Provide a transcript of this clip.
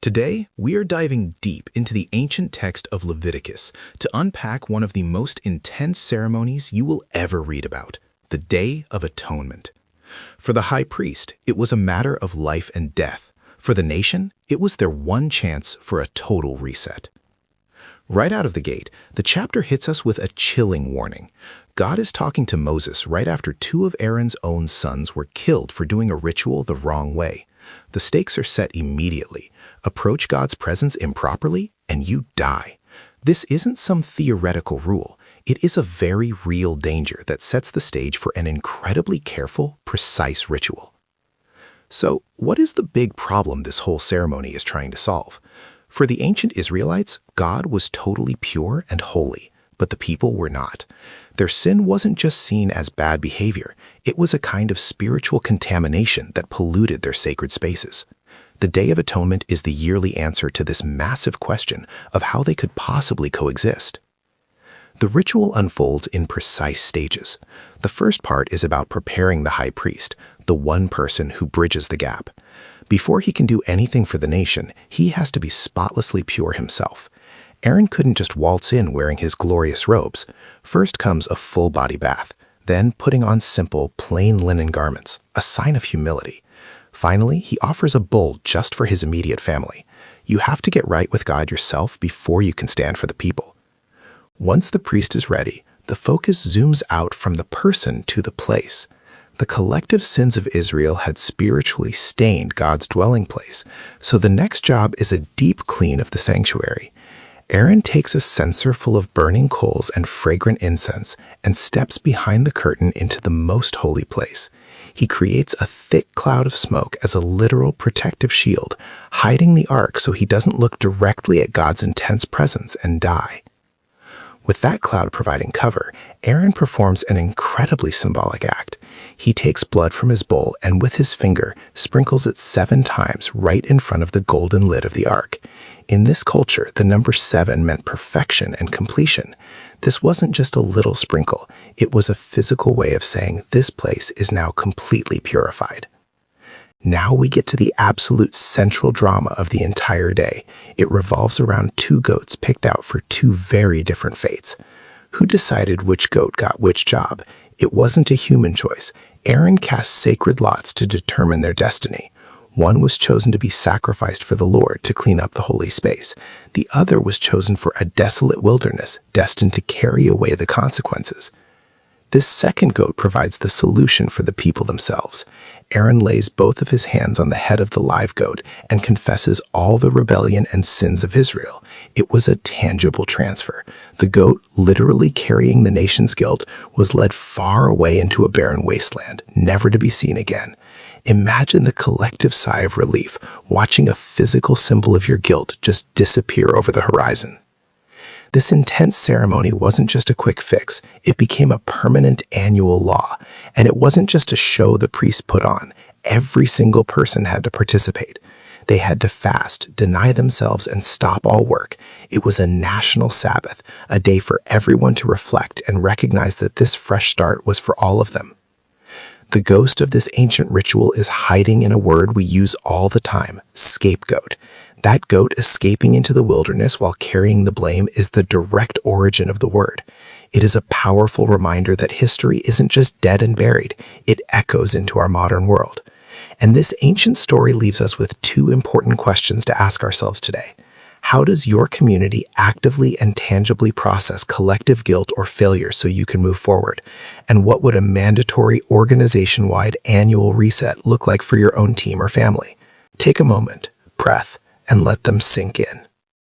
Today, we are diving deep into the ancient text of Leviticus to unpack one of the most intense ceremonies you will ever read about, the Day of Atonement. For the high priest, it was a matter of life and death. For the nation, it was their one chance for a total reset. Right out of the gate, the chapter hits us with a chilling warning. God is talking to Moses right after two of Aaron's own sons were killed for doing a ritual the wrong way. The stakes are set immediately. Approach God's presence improperly, and you die. This isn't some theoretical rule. It is a very real danger that sets the stage for an incredibly careful, precise ritual. So, what is the big problem this whole ceremony is trying to solve? For the ancient Israelites, God was totally pure and holy, but the people were not. Their sin wasn't just seen as bad behavior, it was a kind of spiritual contamination that polluted their sacred spaces. The Day of Atonement is the yearly answer to this massive question of how they could possibly coexist. The ritual unfolds in precise stages. The first part is about preparing the high priest, the one person who bridges the gap. Before he can do anything for the nation, he has to be spotlessly pure himself. Aaron couldn't just waltz in wearing his glorious robes. First comes a full-body bath, then putting on simple, plain linen garments, a sign of humility. Finally, he offers a bull just for his immediate family. You have to get right with God yourself before you can stand for the people. Once the priest is ready, the focus zooms out from the person to the place. The collective sins of Israel had spiritually stained God's dwelling place, so the next job is a deep clean of the sanctuary. Aaron takes a censer full of burning coals and fragrant incense and steps behind the curtain into the most holy place. He creates a thick cloud of smoke as a literal protective shield, hiding the ark so he doesn't look directly at God's intense presence and die. With that cloud providing cover, Aaron performs an incredibly symbolic act. He takes blood from his bowl and with his finger sprinkles it 7 times right in front of the golden lid of the ark. In this culture, the number 7 meant perfection and completion. This wasn't just a little sprinkle. It was a physical way of saying this place is now completely purified. Now we get to the absolute central drama of the entire day. It revolves around 2 goats picked out for 2 very different fates. Who decided which goat got which job? It wasn't a human choice. Aaron cast sacred lots to determine their destiny. One was chosen to be sacrificed for the Lord to clean up the holy space. The other was chosen for a desolate wilderness, destined to carry away the consequences. This second goat provides the solution for the people themselves. Aaron lays both of his hands on the head of the live goat and confesses all the rebellion and sins of Israel. It was a tangible transfer. The goat, literally carrying the nation's guilt, was led far away into a barren wasteland, never to be seen again. Imagine the collective sigh of relief, watching a physical symbol of your guilt just disappear over the horizon. This intense ceremony wasn't just a quick fix, it became a permanent annual law. And it wasn't just a show the priests put on. Every single person had to participate. They had to fast, deny themselves, and stop all work. It was a national Sabbath, a day for everyone to reflect and recognize that this fresh start was for all of them. The ghost of this ancient ritual is hiding in a word we use all the time, scapegoat. That goat escaping into the wilderness while carrying the blame is the direct origin of the word. It is a powerful reminder that history isn't just dead and buried, it echoes into our modern world. And this ancient story leaves us with 2 important questions to ask ourselves today. How does your community actively and tangibly process collective guilt or failure so you can move forward? And what would a mandatory organization-wide annual reset look like for your own team or family? Take a moment, breath, and let them sink in.